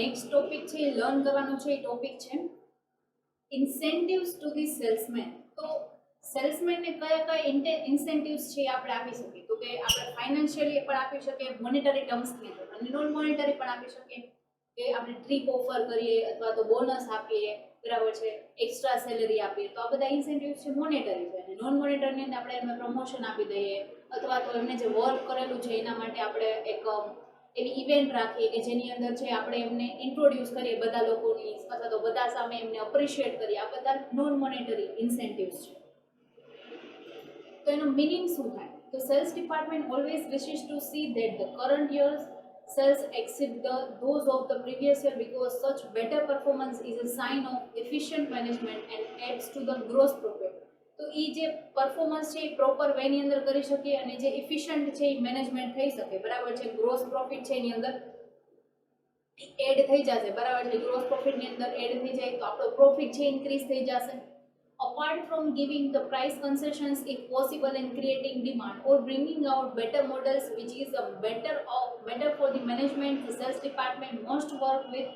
Next topic છે એ learn કરવાનો છે. એ ટોપિક છે ઇન્સેન્ટિવ્સ ટુ ધી સેલ્સમેન. તો સેલ્સમેનને કયા કયા ઇન્સેન્ટિવ્સ છે એ આપણે આપી શકીએ? તો કે આપણે ફાઇનાન્શિયલી પણ આપી શકીએ, મોનેટરી ટર્મ્સની અંદર, અને નોન મોનેટરી પણ આપી શકીએ કે આપણે ટ્રીપ ઓફર કરીએ અથવા તો બોનસ આપીએ, બરાબર છે, એક્સ્ટ્રા સેલેરી આપીએ. તો આ બધા ઇન્સેન્ટિવ્સ છે મોનેટરી છે. અને નોન મોનેટરીની અંદર આપણે એમને પ્રમોશન આપી દઈએ અથવા તો એમને જે વર્ક કરેલું છે એના માટે આપણે એક એવી ઇવેન્ટ રાખીએ કે જેની અંદર છે આપણે એમને ઇન્ટ્રોડ્યુસ કરીએ બધા લોકોની, અથવા તો બધા સામે એમને અપ્રિશિએટ કરીએ. આ બધા નોન મોનેટરી ઇન્સેન્ટિવ્સ છે. તો એનો મિનિંગ શું થાય? તો sales department always wishes to see that the current year's sales exceed those of the previous year because such better performance is a sign of efficient management and adds to the gross profit. તો એ જે performance છે એ proper વેની અંદર કરી શકીએ અને જે efficient છે એ મેનેજમેન્ટ થઈ શકે, બરાબર છે. ગ્રોસ પ્રોફિટ છે એની અંદર એડ થઈ જશે, બરાબર છે. ગ્રોસ પ્રોફિટની અંદર એડ થઈ જાય તો આપણો પ્રોફિટ છે ઇન્ક્રીઝ થઈ જશે. Apart from giving the price concessions if possible and creating demand or bringing out better models which is a better for the management, the sales department must work with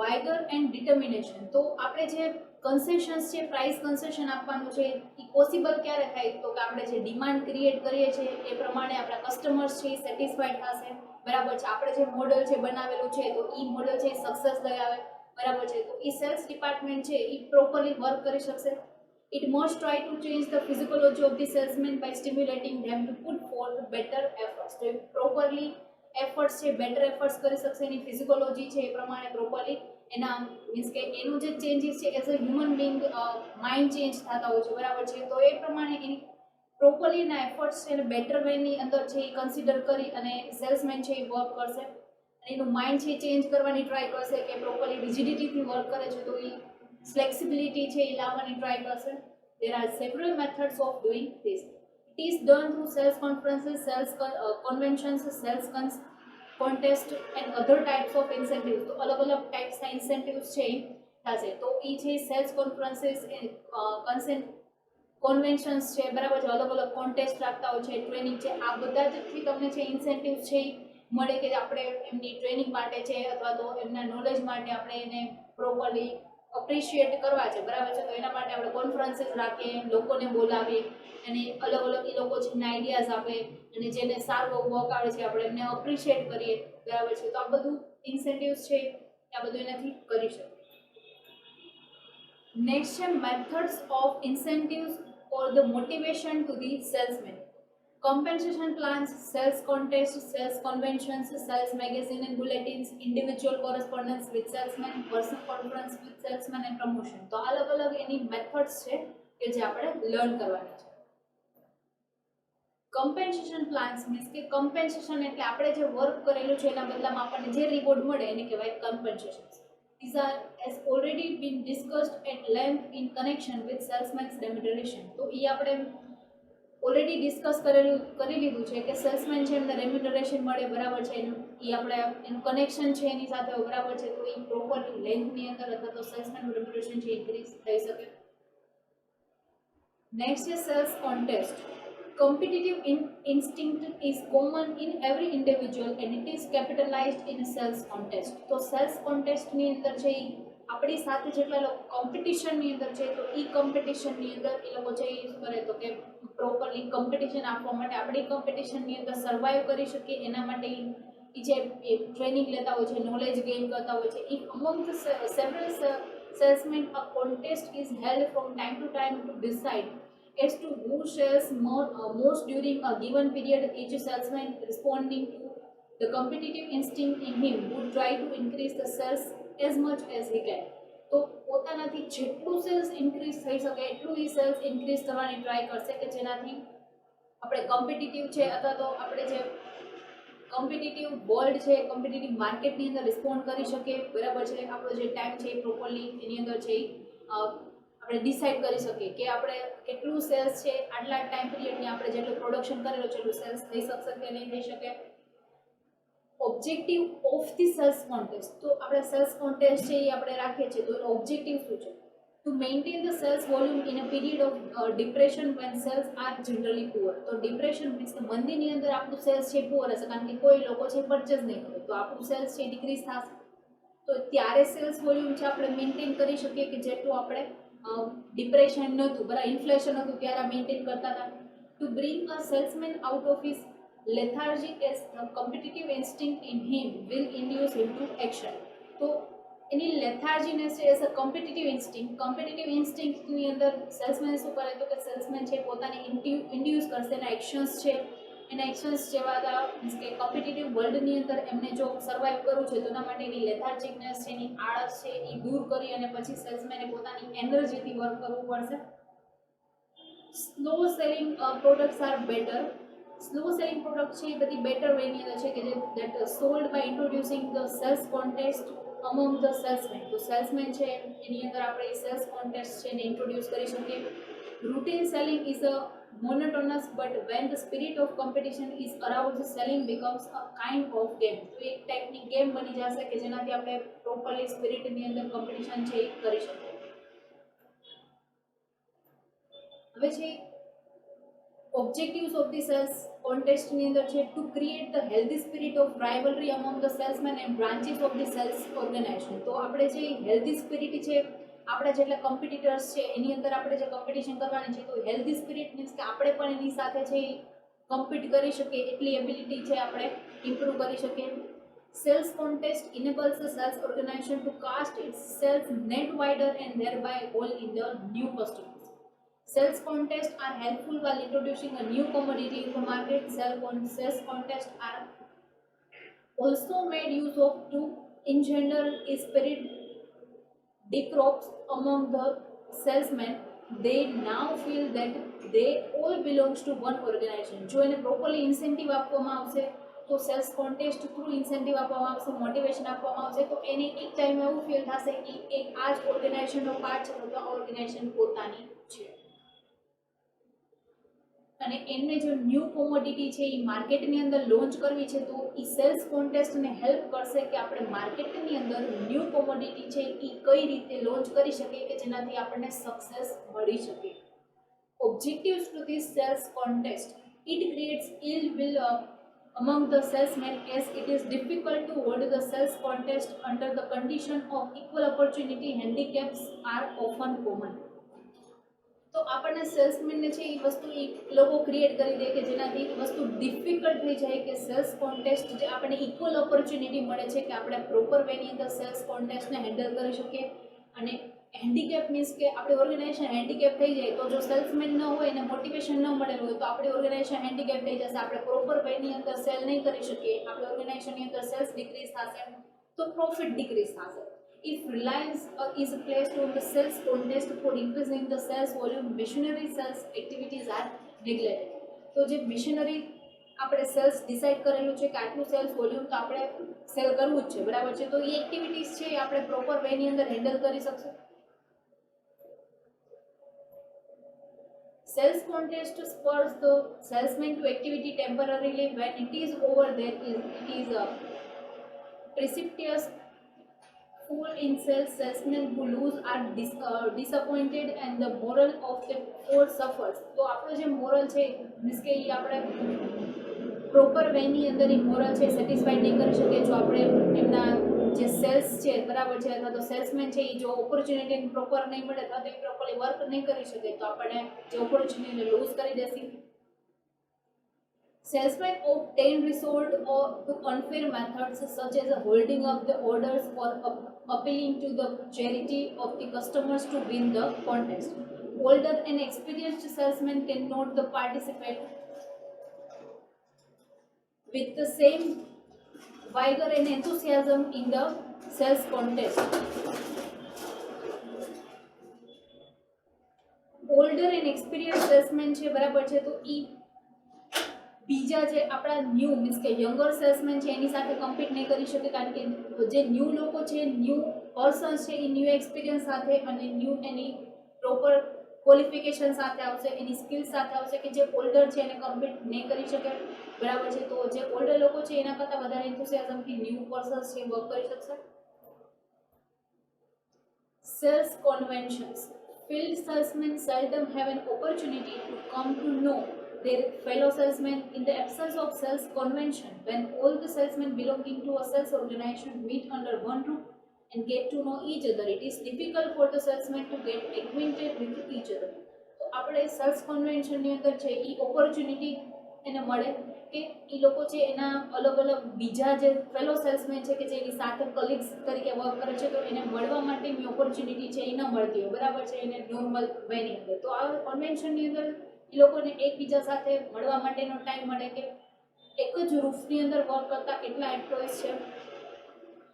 vigor and determination. તો આપણે જે concessions છે, price concession આપવાનું છે એ possible ક્યારે થાય? તો કે આપણે જે ડિમાન્ડ ક્રિએટ કરીએ છીએ એ પ્રમાણે આપણા કસ્ટમર્સ છે એ સેટિસ્ફાઈડ થશે, બરાબર છે. આપણે જે મોડલ છે બનાવેલું છે તો એ મોડલ છે સક્સેસ લઈ આવે, બરાબર છે. તો એ સેલ્સ ડિપાર્ટમેન્ટ છે એ પ્રોપરલી વર્ક કરી શકશે. It must try to change the physiology of the salesman by stimulating them to put forth better efforts. તો પ્રોપરલી એફર્ટ્સ છે, બેટર એફર્ટ્સ કરી શકશે. એની ફિઝિકોલોજી છે એ પ્રમાણે પ્રોપરલી એના મીન્સ કે એનું જે ચેન્જીસ છે as a human being mind change થતા હોય છે, બરાબર છે. તો એ પ્રમાણે એની પ્રોપરલી એના એફર્ટ્સ છે અને બેટર વેની અંદર છે એ કન્સિડર કરી અને સેલ્સમેન છે એ વર્ક કરશે. એનું માઇન્ડ છે ચેન્જ કરવાની ટ્રાય કરશે કે પ્રોપરલી રિજિડિટીથી વર્ક કરે છે તો એ ફ્લેક્સિબિલિટી છે એ લાવવાની ટ્રાય કરશે. There are several methods of doing this. It is done through sales conferences, sales conventions, sales contest and other types of incentives. તો અલગ અલગ ટાઈપ્સના ઇન્સેન્ટિવ્સ છે એ થશે. તો એ છે સેલ્સ કોન્ફરન્સીસ, કન્વેન્શન્સ છે, બરાબર છે. અલગ અલગ કોન્ટેસ્ટ રાખતા હોય છે, ટ્રેનિંગ છે, આ બધા જથી તમને છે ઇન્સેન્ટિવ્સ છે મળે કે આપણે એમની ટ્રેનિંગ માટે છે અથવા તો એમના નોલેજ માટે આપણે એને પ્રોપરલી અપ્રિશિએટ કરવા છે, બરાબર છે. તો એના માટે આપણે કોન્ફરન્સીસ રાખીએ, લોકોને બોલાવીએ અને અલગ અલગ એ લોકો છે આઈડિયાઝ આપે અને જેને સારું વર્ક આવે છે આપણે એમને અપ્રિશિએટ કરીએ, બરાબર છે. તો આ બધું ઇન્સેન્ટિવ્સ છે આ બધું એનાથી કરી શકીએ. નેક્સ્ટ છે methods of incentives or the motivation to the salesman. Compensation plans, sales contests, sales conventions, sales magazine and bulletins, individual correspondence with salesman, personal conference with salesman and promotion. તો અલગ અલગ એની મેથડ્સ છે કે જે આપણે learn કરવાની છે. Compensation plans means કે કમ્પેન્સેશન એટલે આપણે જે વર્ક કરેલું છે એના બદલામાં આપણને જે રિવોર્ડ મળે એને કહેવાય compensation. These are has already been discussed at length in connection with salesman's remuneration. તો એ આપણે ઓલરેડી ડિસ્કસ કરી લીધું છે કે સેલ્સમેન છે એમને રેમ્યુનરેશન મળે, બરાબર છે. એ આપણે એનું કનેક્શન છે એની સાથે, બરાબર છે. તો એ પ્રોપરલી લેન્થની અંદર અથવા તો સેલ્સમેનનું રેમ્યુનરેશન છે ઇન્ક્રીઝ થઈ શકે. નેક્સ્ટ છે sales contest. Competitive instinct is common in every individual and it is capitalized in a sales contest. તો સેલ્સ કોન્ટેસ્ટની અંદર છે એ આપણી સાથે જેટલા લોકો કોમ્પિટિશનની અંદર છે તો એ કોમ્પિટિશનની અંદર એ લોકો છે એ શું કરે તો કે પ્રોપરલી કોમ્પિટિશન આપવા માટે આપણી કોમ્પિટિશનની અંદર સર્વાઈવ કરી શકીએ એના માટે એ જે ટ્રેનિંગ લેતા હોય છે, નોલેજ ગેઇન કરતા હોય છે. If among the several salesmen a contest is held from time to time to decide as to who sells most during a given period. Each salesman responding to the competitive instinct in him would try to increase the sales as much as he can. તો પોતાનાથી જેટલું cells increase થઈ શકે એટલું એ cells increase કરવાની try કરશે કે જેનાથી આપણે કોમ્પિટિટિવ છે અથવા તો આપણે જે કોમ્પિટિટિવ વર્લ્ડ છે, કોમ્પિટિટિવ માર્કેટની અંદર રિસ્પોન્ડ કરી શકે, બરાબર છે. આપણો જે ટાઈમ છે એ પ્રોપરલી એની અંદર છે આપણે ડિસાઇડ કરી શકીએ કે આપણે કેટલું સેલ્સ છે આટલા ટાઈમ પીરિયડની આપણે જેટલું પ્રોડક્શન કરેલું છે એટલું સેલ્સ થઈ શકશે કે નહીં થઈ શકે. Objective of the sales contest. તો આપણે સેલ્સ કોન્ટેસ્ટ છે એ આપણે રાખીએ છીએ તો એનો ઓબ્જેક્ટિવ શું છે? To maintain the sales volume in a period of depression when sales are generally poor. તો ડિપ્રેશન મીન્સ કે મંદીની અંદર આપણું સેલ્સ છે પુઅર હશે કારણ કે કોઈ લોકો છે પરચેઝ નહીં કરે તો આપણું સેલ્સ છે ડિક્રીઝ થશે. તો ત્યારે સેલ્સ વોલ્યુમ છે આપણે મેન્ટેન કરી શકીએ કે જેટલું આપણે ડિપ્રેશન નહોતું, બરાબર, ઇન્ફ્લેશન હતું ત્યારે મેન્ટેન કરતા હતા. To bring a salesman out of his lethargy as the competitive instinct in him will induce him to action. તો એની લેથાર્જીનેસ છે એઝ અ કોમ્પિટિટિવ ઇન્સ્ટિંક્ટની અંદર સેલ્સમેન શું કરે તો કે સેલ્સમેન છે પોતાને ઇન્ડ્યુસ કરશે એના એક્શન્સ છે, એના એક્શન્સ જેવા મીન્સ કે કોમ્પિટિટિવ વર્લ્ડની અંદર એમને જો સર્વાઈવ કરવું છે તો એના માટે એની લેથાર્જિકનેસ છે, એની આળસ છે એ દૂર કરી અને પછી સેલ્સમેને પોતાની એનર્જીથી વર્ક કરવું પડશે. Slow selling products are better. Slow selling product છે એ બધી બેટર વેની અંદર છે કે જે that sold by introducing the sales contest among the salesmen. તો સેલ્સમેન છે એની અંદર આપણે સેલ્સ કોન્ટેસ્ટ છે એને ઇન્ટ્રોડ્યુસ કરી શકીએ. Routine selling is a monotonous, but when the spirit of competition is aroused, selling becomes a kind of game. તો એક ટાઈપની ગેમ બની જશે કે જેનાથી આપણે પ્રોપરલી સ્પિરિટની અંદર કોમ્પિટિશન છે એ કરી શકીએ. હવે છે objectives of the sales contest ની અંદર છે to create the healthy spirit of rivalry among the salesmen and branches of the sales organization. તો આપણે જે healthy spirit છે આપણા જેટલા કોમ્પિટિટર્સ છે એની અંદર આપણે જે કોમ્પિટિશન કરવાની છે તો હેલ્ધી સ્પિરિટ મીન્સ કે આપણે પણ એની સાથે છે કમ્પીટ કરી શકીએ એટલી એબિલિટી છે આપણે ઇમ્પ્રૂવ કરી શકીએ. Sales contest enables the sales organization to cast its sales net wider and thereby haul in the new customers. Sales contests are helpful while introducing a new commodity in the market. Sales contests are also made use of to engender a spirit decrops among the salesmen. They now feel that they all belongs to one organization. જો એને properly incentive આપવામાં આવશે તો cells contest through incentive આપવામાં આવશે, motivation આપવામાં આવશે તો એને એક ટાઈમ એવું ફીલ થશે કે એક આ જ ઓર્ગેનાઇઝેશનનો પાર્ટ છે તો ઓર્ગેનાઇઝેશન પોતાની છે. અને એમને જો ન્યૂ કોમોડિટી છે એ માર્કેટની અંદર લોન્ચ કરવી છે તો એ સેલ્સ કોન્ટેસ્ટને હેલ્પ કરશે કે આપણે માર્કેટની અંદર ન્યૂ કોમોડિટી છે એ કઈ રીતે લોન્ચ કરી શકીએ કે જેનાથી આપણને સક્સેસ મળી શકે. Objectives to this sales contest. It creates ill will among the salesmen as it is difficult to hold the sales contest under the condition of equal opportunity. Handicaps are often common. તો આપણને સેલ્સમેનને છે એ વસ્તુ એ લોકો create કરી દે કે જેનાથી વસ્તુ difficult થઈ જાય કે સેલ્સ કોન્ટેસ્ટ જે આપણને ઇક્વલ ઓપોર્ચ્યુનિટી મળે છે કે આપણે પ્રોપર વેની અંદર સેલ્સ કોન્ટેસ્ટને હેન્ડલ કરી શકીએ. અને હેન્ડીકેપ મીન્સ કે આપણી ઓર્ગેનાઇઝેશન હેન્ડીકેપ થઈ જાય તો જો સેલ્સમેન ન હોય અને મોટિવેશન ન મળેલું હોય તો આપણી ઓર્ગેનાઇઝેશન હેન્ડીકેપ થઈ જશે, આપણે પ્રોપર વેની અંદર સેલ નહીં કરી શકીએ, આપણી ઓર્ગેનાઇઝેશનની અંદર સેલ્સ ડિક્રીઝ થશે તો પ્રોફિટ ડિક્રીઝ થશે. If reliance is placed on the sales contest for increasing the sales volume, missionary sales activities are neglected. તો જે મિશનરી આપણે સેલ્સ ડિસાઇડ કરેલું છે કે આટલું સેલ્સ વોલ્યુમ તો આપણે સેલ કરવું જ છે, બરાબર છે, તો એ એક્ટિવિટીઝ છે એ આપણે પ્રોપર વેની અંદર હેન્ડલ કરી શકશું. Sales contest spurs the salesman to activity temporarily. When it is over, it is a precipitous fall in sales. Salesmen who lose are disappointed and the moral of the force suffers. તો આપણો જે moral છે means કે એ આપણે proper વેની અંદર એ moral છે satisfied નહીં કરી શકીએ જો આપણે એમના જે સેલ્સ છે બરાબર છે અથવા તો સેલ્સમેન છે એ જો ઓપોર્ચ્યુનિટી પ્રોપર નહીં મળે અથવા તો એ પ્રોપરલી વર્ક નહીં કરી શકે તો આપણને જે ઓપોર્ચ્યુનિટીને લૂઝ કરી દેશે. Salesmen obtain resort or to unfair methods such as holding up the orders or appealing to the charity of the customers to win the contest. Older and experienced salesmen cannot participate with the same vigor and enthusiasm in the sales contest. Older and experienced salesmen છે બરાબર છે તો એ બીજા જે આપણા new means કે younger salesman છે એની સાથે કમ્પીટ નહીં કરી શકે કારણ કે જે ન્યૂ લોકો છે, ન્યૂ પર્સન્સ છે એ ન્યૂ એક્સપિરિયન્સ સાથે અને ન્યૂ એની પ્રોપર ક્વોલિફિકેશન સાથે આવશે, એની સ્કિલ સાથે આવશે કે જે ઓલ્ડર છે એને કમ્પીટ નહીં કરી શકે, બરાબર છે. તો જે ઓલ્ડર લોકો છે એના કરતાં વધારે એન્થુસિયાઝમથી ન્યૂ પર્સન્સ છે વર્ક કરી શકશે. Cells conventions. Field salesmen seldom have an opportunity to come to know their fellow salesmen in the absence of sales convention. When all the salesmen belonging to a sales organization meet under one roof, and get to know each other, it is difficult for the salesman to get acquainted with each other. તો આપણે cells કન્વેન્શનની અંદર છે એ opportunity એને મળે કે એ લોકો છે એના અલગ અલગ બીજા જે ફેલો સેલ્સમેન છે કે જે એની સાથે કલીગ્સ તરીકે વર્ક કરે છે તો એને મળવા માટેની ઓપોર્ચ્યુનિટી છે એ ન મળતી હોય, બરાબર છે, એને નોર્મલ વેની અંદર. તો આ કન્વેન્શનની અંદર એ લોકોને એકબીજા સાથે મળવા માટેનો ટાઈમ મળે કે એક જ રૂફની અંદર વર્ક કરતા કેટલા એમ્પ્લોઈઝ છે.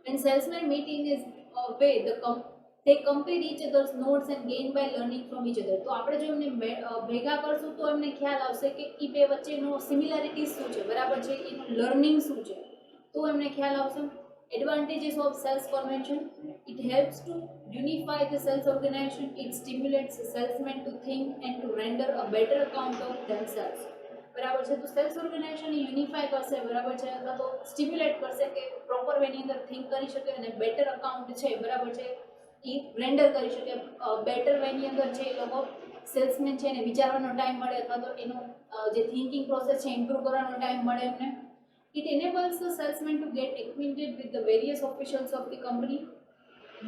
And salesman meeting is a way they compare each other's notes and gain by learning from each other. તો આપણે જો એમને ભેગા કરશું તો એમને ખ્યાલ આવશે કે એ બે વચ્ચેનો સિમિલારિટીઝ શું છે, બરાબર છે, એનું લર્નિંગ શું છે, તો એમને ખ્યાલ આવશે. Advantages of sales convention: it helps to unify the sales organization, it stimulates the salesmen to think and to render a better account of themselves. બરાબર છે, તો સેલ્સ ઓર્ગેનાઇઝેશન યુનિફાય કરશે, બરાબર છે, અથવા તો સ્ટિમ્યુલેટ કરશે કે પ્રોપર વેની અંદર થિંક કરી શકે અને બેટર અકાઉન્ટ છે, બરાબર છે, એ રેન્ડર કરી શકે. બેટર વેની અંદર છે એ લોકો સેલ્સમેન છે એને વિચારવાનો ટાઈમ મળે અથવા તો એનો જે થિંકિંગ પ્રોસેસ છે ઇમ્પ્રૂવ કરવાનો ટાઈમ મળે એમને. It enables the salesman to get acquainted with the various officials of the company.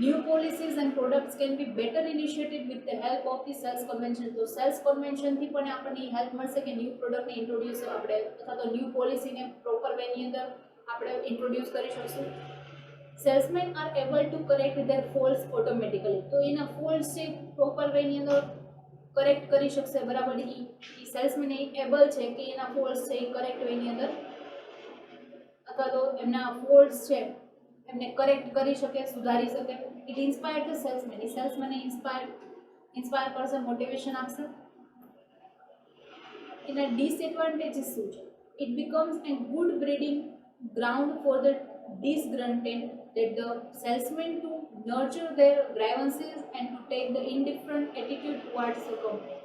New policies and products can be better initiated with the help of the sales convention. તો cells કન્વેન્શનથી પણ આપણને help મળશે કે new પ્રોડક્ટને introduce આપણે અથવા તો new પોલિસીને proper વેની અંદર આપણે ઇન્ટ્રોડ્યુસ કરી શકશું. Salesman are able to correct there false automatically. તો એના ફોલ્સ છે પ્રોપર વેની અંદર કરેક્ટ કરી શકશે, બરાબર. એ સેલ્સમેન એબલ છે કે એના ફોલ્સ છે એ કરેક્ટ વેની અંદર અથવા તો એમના ફોલ્સ છે એમને કરેક્ટ કરી શકે, સુધારી શકે. It inspire the salesman. એ સેલ્સમેનને ઇન્સ્પાયર કરશે, મોટિવેશન આપશે. એના ડિસએડવાન્ટેજીસ શું છે? It becomes a good breeding ground for the disgruntled that the salesmen to nurture their grievances and to take the indifferent attitude towards the company.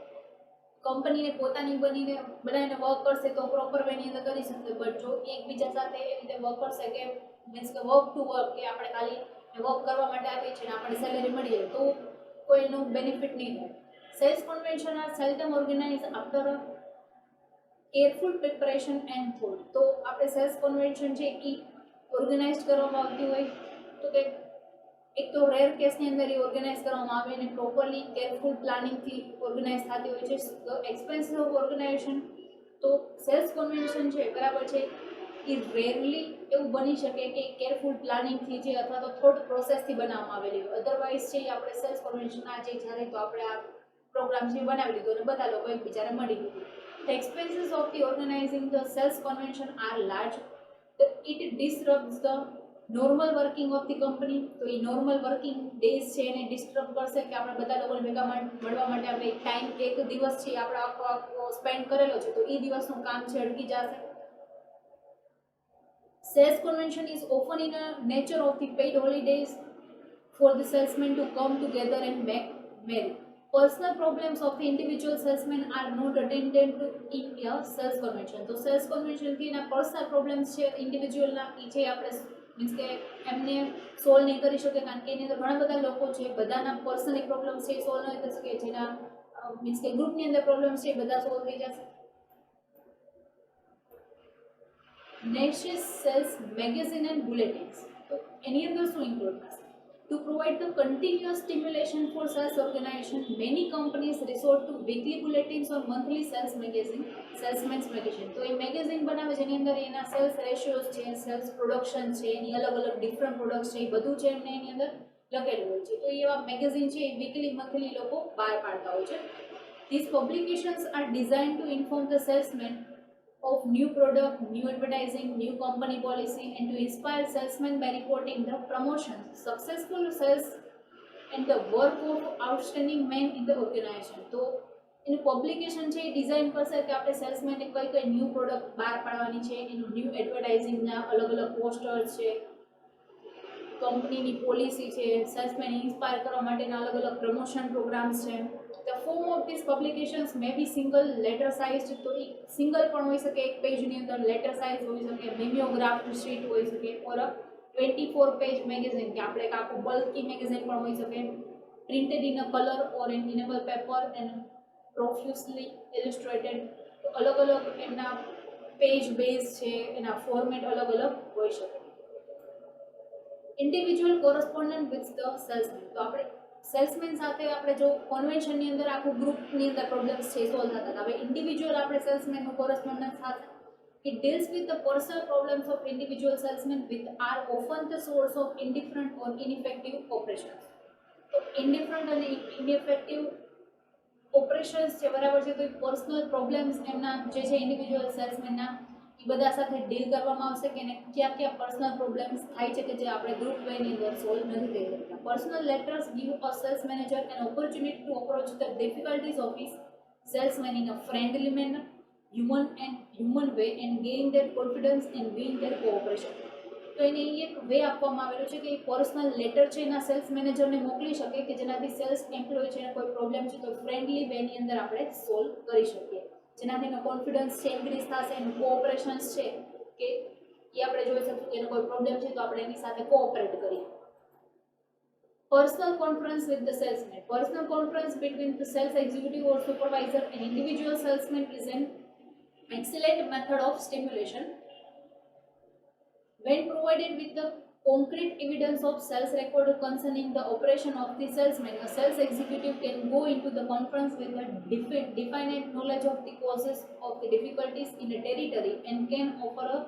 કંપનીને પોતાની બનાવીને વર્ક કરશે તો પ્રોપર વેની અંદર કરી શકશે, બટ જો એકબીજા સાથે એ રીતે વર્ક કરશે કે મીન્સ કે વર્ક ટુ વર્ક કે આપણે ખાલી વર્ક કરવા માટે આવી છે ને આપણે સેલેરી મળી જાય તો કોઈ એનું બેનિફિટ નહીં થાય. Sales convention are seldom organize after a careful preparation and thought. તો આપણે સેલ્સ કન્વેન્શન છે એ ઓર્ગેનાઇઝ કરવામાં આવતી હોય તો કે એક તો રેર કેસની અંદર એ ઓર્ગેનાઇઝ કરવામાં આવે અને પ્રોપરલી કેરફુલ પ્લાનિંગથી ઓર્ગેનાઇઝ થતી હોય છે. એક્સપેન્સિવ ઓફ ઓર્ગેનાઇઝેશન તો સેલ્સ કન્વેન્શન છે, બરાબર છે, એ રેરલી એવું બની શકે કે કેરફુલ પ્લાનિંગથી છે અથવા તો થોટ પ્રોસેસથી બનાવવામાં આવેલી હોય. અધરવાઇઝ છે એ આપણે સેલ્સ કન્વેન્શન આજે જ્યારે તો આપણે આ પ્રોગ્રામ છે બનાવી લીધો અને બધા લોકો એકબીજાને મળી ગયું. The expenses of the organizing the sales convention are large. It disrupts the normal working of the company. તો એ નોર્મલ વર્કિંગ ડેઝ છે એને ડિસ્ટર્બ કરશે કે આપણે બધા લોકોને ભેગા મળવા માટે આપણે ટાઈમ એક દિવસ છે આપણે આખો સ્પેન્ડ કરેલો છે તો એ દિવસનું કામ છે અટકી જશે. Sales convention is often in a nature of the paid holidays for the salesmen to come together and make merry. Personal problems of the individual salesmen are not attended to in a sales convention. તો cells કન્વેન્શનથી એના personal problems છે ઇન્ડિવિજ્યુઅલના એ છે આપણે means કે એમને solve નહીં કરી શકે કારણ કે એની અંદર ઘણા બધા લોકો છે, બધાના પર્સનલી પ્રોબ્લેમ્સ છે એ સોલ્વ નહીં થઈ શકે, જેના મીન્સ કે ગ્રુપની અંદર પ્રોબ્લેમ્સ છે એ બધા સોલ્વ થઈ જશે. Next is sales magazine and bulletins. તો એની અંદર શું ઇન્ક્લુડ થશે? To provide the continuous stimulation for sales organization, many companies resort to weekly bulletins or monthly sales magazine, salesman's magazine. તો એ મેગેઝિન બનાવે છે એની અંદર એના સેલ્સ રેશિયોઝ છે, સેલ્સ પ્રોડક્શન છે, એની અલગ અલગ ડિફરન્ટ પ્રોડક્ટ્સ છે એ બધું છે એમને એની અંદર લખેલું હોય છે. તો એવા મેગેઝિન છે એ વીકલી મંથલી લોકો બહાર પાડતા હોય છે. These publications are designed to inform the salesman of new product, new advertising, new company policy and to inspire salesmen by reporting the promotions, successful sales and the work of outstanding men in the organization. તો એનું publication છે એ design કરશે કે આપણે સેલ્સમેનને કઈ કઈ new product બહાર પાડવાની છે, એનું ન્યૂ એડવર્ટાઇઝિંગના અલગ અલગ પોસ્ટર્સ છે, કંપનીની પોલિસી છે, સેલ્સમેન ઇન્સ્પાયર કરવા માટેના અલગ અલગ પ્રમોશન પ્રોગ્રામ્સ છે. The form of these publications may be single letter sized. તો એ સિંગલ પણ હોઈ શકે, એક પેજની અંદર લેટર સાઇઝ હોઈ શકે, મિમિયોગ્રાફ્ડ શીટ હોઈ શકે, ઓર 24 પેજ મેગેઝિન કે આપણે એક આખું બલ્કી મેગેઝિન પણ હોઈ શકે, printed in a colour or in enamel paper and profusely illustrated. તો અલગ અલગ એમના પેજ બેઝ છે, એના ફોર્મેટ અલગ અલગ હોઈ શકે. Individual correspondent with the salesmen. તો આપણે સેલ્સમેન સાથે આપણે જો કોન્વેન્શનની અંદર આખું ગ્રુપની અંદર પ્રોબ્લેમ્સ છે સોલ્વ થતા હતા, હવે ઇન્ડિવિજ્યુઅલ આપણે સેલ્સમેનનું કોરસ્પોન્ડન્ટ સાથે it deals with the personal problems of individual salesmen which are often the source of indifferent or ineffective operations. તો indifferent અને ineffective operations છે બરાબર છે, તો એ પર્સનલ પ્રોબ્લેમ્સ એમના જે છે ઇન્ડિવિજ્યુઅલ સેલ્સમેનના એ બધા સાથે ડીલ કરવામાં આવશે કે ક્યાં ક્યાં પર્સનલ પ્રોબ્લેમ્સ થાય છે કે જે આપણે ગ્રુપ વેની અંદર સોલ્વ નથી થઈ શકતા. Personal letters give a sales manager N opportunity two approach the difficulties of his salesman in a friendly manner, human way and gain their confidence and win their cooperation. તો એને એક way આપવામાં આવેલો છે કે પર્સનલ લેટર છે એના cells મેનેજરને મોકલી શકે કે જેનાથી સેલ્સ એમ્પ્લોય છે એને કોઈ પ્રોબ્લેમ છે તો ફ્રેન્ડલી વેની અંદર આપણે સોલ્વ કરી શકીએ, જેનાથી એનો કોન્ફિડન્સ છે ઇન્ક્રીઝ થશે, એનું કોઓપરેશન્સ છે કે એ આપણે જોઈ શકીએ કે એનો કોઈ પ્રોબ્લેમ છે તો આપણે એની સાથે કોઓપરેટ કરીએ. Personal conference with the salesman. Personal conference between the sales executive or supervisor and individual salesman is an excellent method of stimulation. When provided with the concrete evidence of sales record concerning the operation of the salesman, a sales executive can go into the conference with a definite knowledge of the causes of the difficulties in a territory and can offer a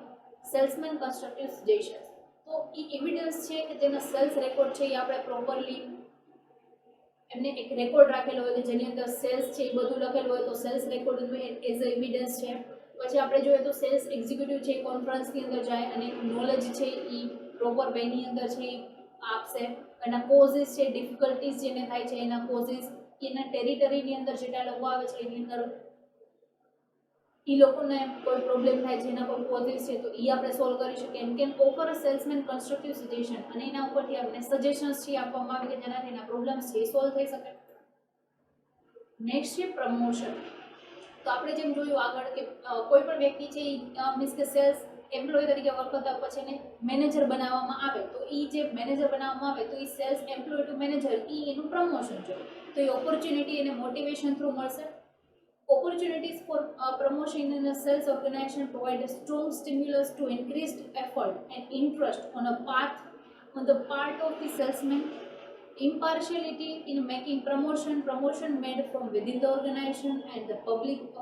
salesman constructive suggestions. તો એ evidence છે કે તેના cells record છે એ આપણે properly એમને એક record રાખેલો હોય કે જેની અંદર સેલ્સ છે એ બધું લખેલું હોય તો sales record as a evidence છે. પછી આપણે જોઈએ તો સેલ્સ એક્ઝિક્યુટિવ છે કોન્ફરન્સની અંદર જાય અને નોલેજ છે એ પ્રોપર વેની અંદર છે એ આપશે. એના કોઝિસ છે, ડિફિકલ્ટીઝ જેને થાય છે એના કોઝિસ, એના ટેરિટરીની અંદર જેટલા લોકો આવે છે એની અંદર એ લોકોને કોઈ પ્રોબ્લેમ થાય છે એના કોઈ કોઝિસ છે તો એ આપણે સોલ્વ કરી શકીએ. એમ can offer a salesman constructive suggestion, અને એના ઉપરથી આપણે સજેશન્સ છે આપવામાં આવે કે જેનાથી એના પ્રોબ્લેમ્સ છે એ સોલ્વ થઈ શકે. નેક્સ્ટ છે પ્રમોશન. તો આપણે જેમ જોયું આગળ કે કોઈ પણ વ્યક્તિ છે એ મીન્સ કે સેલ્સ એમ્પ્લોય તરીકે વર્ક કરતા પછી એને મેનેજર બનાવવામાં આવે તો એ જે મેનેજર બનાવવામાં આવે તો એ સેલ્સ એમ્પ્લોય ટુ મેનેજર એનું પ્રમોશન છે. તો એ ઓપોર્ચ્યુનિટી એને મોટિવેશન થ્રુ મળશે. Opportunities for promotion in a sales organization provide a strong stimulus to increased effort and interest on the part of the salesman. Impartiality in making promotion made from within the organization and the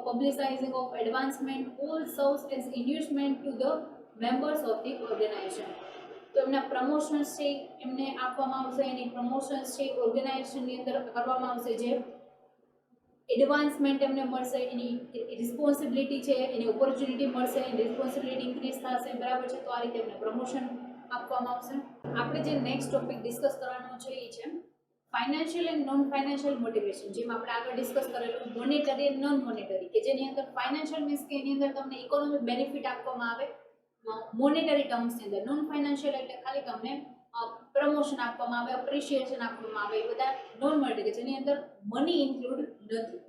publicizing of advancement all serves as inducement to the members of the organization. તો એમના promotions છે એમને આપવામાં આવશે, એની promotions છે ઓર્ગેનાઇઝેશનની અંદર કરવામાં આવશે, જે એડવાન્સમેન્ટ એમને મળશે, એની રિસ્પોન્સિબિલિટી છે એની ઓપોર્ચ્યુનિટી મળશે, એની રિસ્પોન્સિબિલિટી ઇન્ક્રીઝ થશે બરાબર છે. તો આ રીતે એમને પ્રમોશન આપવામાં આવશે. આપણે જે નેક્સ્ટ ટોપિક ડિસ્કસ કરવાનો છે એ છે financial and non financial motivation. જેમ આપણે આગળ ડિસ્કસ કરેલું મોનેટરી એન્ડ નોન મોનેટરી, કે જેની અંદર ફાઇનાન્શિયલ મીન્સ કે એની અંદર તમને ઇકોનોમિક બેનિફિટ આપવામાં આવે મોનેટરી ટર્મ્સની અંદર. નોન ફાઇનાન્શિયલ એટલે ખાલી તમને પ્રમોશન આપવામાં આવે, અપ્રિશિએશન આપવામાં આવે, એ બધા નોન મોનેટરી જેની અંદર મની ઇન્ક્લુડ નથી.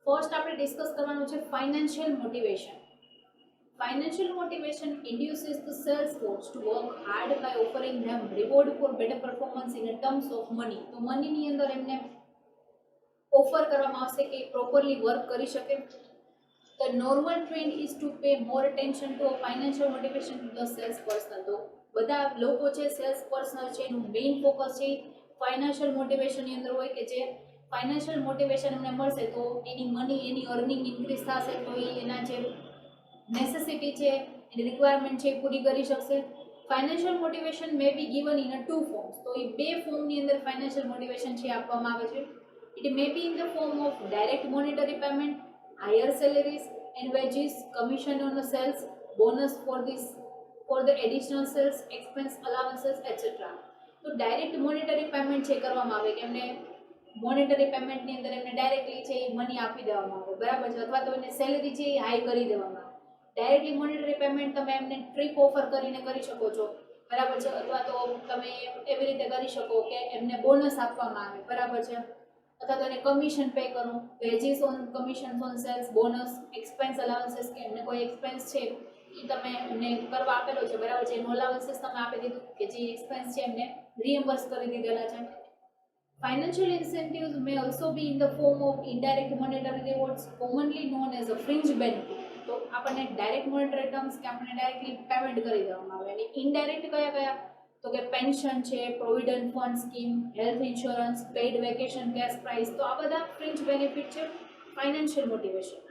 ફર્સ્ટ આપણે ડિસ્કસ કરવાનું છે financial motivation. Financial motivation induces the sales force to work hard by offering them reward for better performance in terms of money. તો મનીની અંદર એમને ઓફર કરવામાં આવશે કે પ્રોપરલી વર્ક કરી શકે. The normal trend is to pay more attention to a financial motivation to the sales person. તો બધા લોકો છે સેલ્સ પર્સનલ છે એનું મેઇન ફોકસ છે ફાઇનાન્શિયલ મોટિવેશનની અંદર હોય કે જે ફાઇનાન્શિયલ મોટિવેશન એમને મળશે તો એની મની એની અર્નિંગ ઇન્ક્રીઝ થશે, તો એના જે નેસેસિટી છે એની રિક્વાયરમેન્ટ છે એ પૂરી કરી શકશે. Financial motivation may be given in a two forms. તો એ બે ફોર્મની અંદર ફાઇનાન્શિયલ મોટિવેશન છે આપવામાં આવે છે. It may B in the form of direct monetary payment, higher salaries and wages, commission on the sales, bonus for the additional sales, expense allowances, etc. તો ડાયરેક્ટ મોનેટરી પેમેન્ટ છે કરવામાં આવે કે એમને મોનેટરી પેમેન્ટની અંદર એમને ડાયરેક્ટલી છે એ મની આપી દેવામાં આવે બરાબર છે, અથવા તો એને સેલેરી છે એ હાઈ કરી દેવામાં આવે. ડાયરેક્ટલી મોનેટરી પેમેન્ટ તમે એમને ટ્રીપ ઓફર કરીને કરી શકો છો બરાબર છે, અથવા તો તમે એવી રીતે કરી શકો કે એમને બોનસ આપવામાં આવે બરાબર છે, અથવા તો એને કમિશન પે કરવું, wages on commission on sales, bonus, expense allowances કે એમને કોઈ એક્સપેન્સ છે એ તમે એમને કરવા આપેલો છે બરાબર છે, એનું અલાવન્સીસ તમે આપી દીધું કે જે એક્સપેન્સ છે એમને રિએમ્બર્સ કરી દીધેલા છે. Financial incentives may also be in the form of indirect monetary rewards, commonly known as a fringe benefit. તો આપણને ડાયરેક્ટ મોનેટરી ટર્મ્સ કે આપણને ડાયરેક્ટલી પેમેન્ટ કરી દેવામાં આવે અને ઇનડાયરેક્ટ કયા તો કે પેન્શન છે, provident fund scheme, health insurance, paid vacation, cash price, તો આ બધા ફ્રિન્જ બેનિફિટ છે ફાઇનાન્શિયલ મોટિવેશન.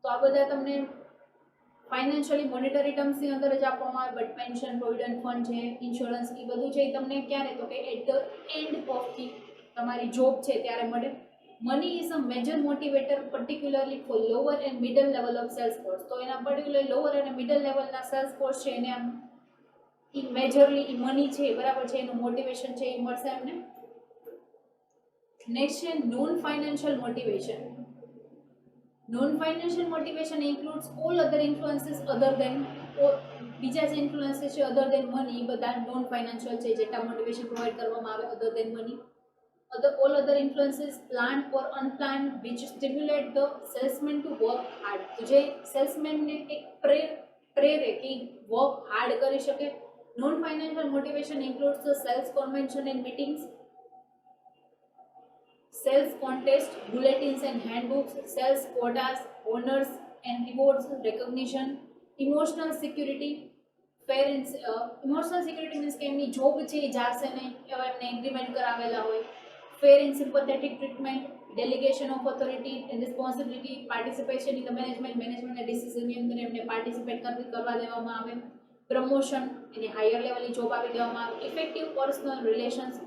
તો આ બધા તમને ફાઇનાન્શિયલી મોનેટરી ટર્મ્સની અંદર જ આપવામાં આવે, બટ પેન્શન, પ્રોવિડન્ટ ફંડ છે, ઇન્સ્યોરન્સ, એ બધું છે એ તમને ક્યારે, તો કે at the end of the તમારી જોબ છે ત્યારે મળે. Money is a major motivator particularly for lower and middle level of sales force. તો એના પર્ટિક્યુલર લોઅર અને મિડલ લેવલના સેલ્સ ફોર્સ છે એને આમ મેજરલી મની છે બરાબર છે એનું મોટિવેશન છે એ મળશે એમને. નેક્સ્ટ છે non financial motivation. Non financial motivation includes all other influences other than, બીજા જે ઇન્ફ્લુઅન્સીસ છે અધર દેન મની, એ બધા નોન ફાઇનાન્શિયલ છે જેટલા મોટિવેશન પ્રોવાઈડ કરવામાં આવે અધર દેન money. All other influences planned or unplanned which stimulate the salesman to work hard. તો જે સેલ્સમેન ને એક પ્રેરે કે વર્ક હાર્ડ કરી શકે. Non financial motivation includes the sales convention and meetings, sales contest, bulletins and handbooks, sales quotas, honors and rewards, recognition, emotional security. Emotional security means કે એમની જોબ છે એ જાશે નહીં એવા એમને એગ્રીમેન્ટ કરાવેલા હોય. Fair and sympathetic treatment, delegation of authority and responsibility, participation in the મેનેજમેન્ટના ડિસિઝનની અંદર એમને પાર્ટિસિપેટ કરવા દેવામાં આવે. પ્રમોશન, એને હાયર લેવલની જોબ આપી દેવામાં આવે. Effective personal relations,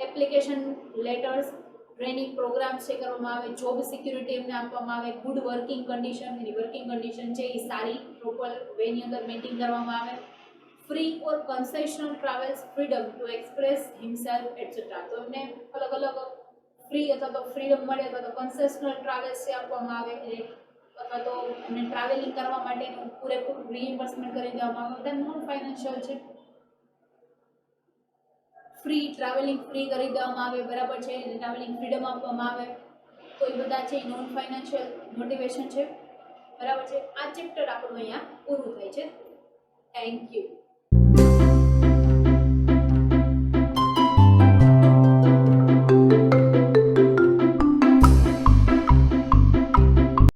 application letters, training programs છે કરવામાં આવે. જોબ સિક્યુરિટી એમને આપવામાં આવે. ગુડ વર્કિંગ કન્ડિશન, એની વર્કિંગ કન્ડિશન છે એ સારી પ્રોપર વેની અંદર મેન્ટેન કરવામાં આવે. Free or concessional travels, freedom to express himself etcetera. તો એમને અલગ અલગ ફ્રી અથવા તો ફ્રીડમ મળે અથવા તો કન્સેશનલ ટ્રાવેલ્સ છે આપવામાં આવે અથવા તો એમને ટ્રાવેલિંગ કરવા માટેનું પૂરેપૂરું રિઇમ્બર્સમેન્ટ કરી દેવામાં આવે. બધા નોન ફાઇનાન્શિયલ છે. ફ્રી ટ્રાવેલિંગ ફ્રી કરી દેવામાં આવે બરાબર છે, ટ્રાવેલિંગ ફ્રીડમ આપવામાં આવે. તો એ બધા છે નોન ફાઇનાન્શિયલ મોટિવેશન છે બરાબર છે. આ ચેપ્ટર આપણું અહીંયા પૂરું થાય છે. Thank you.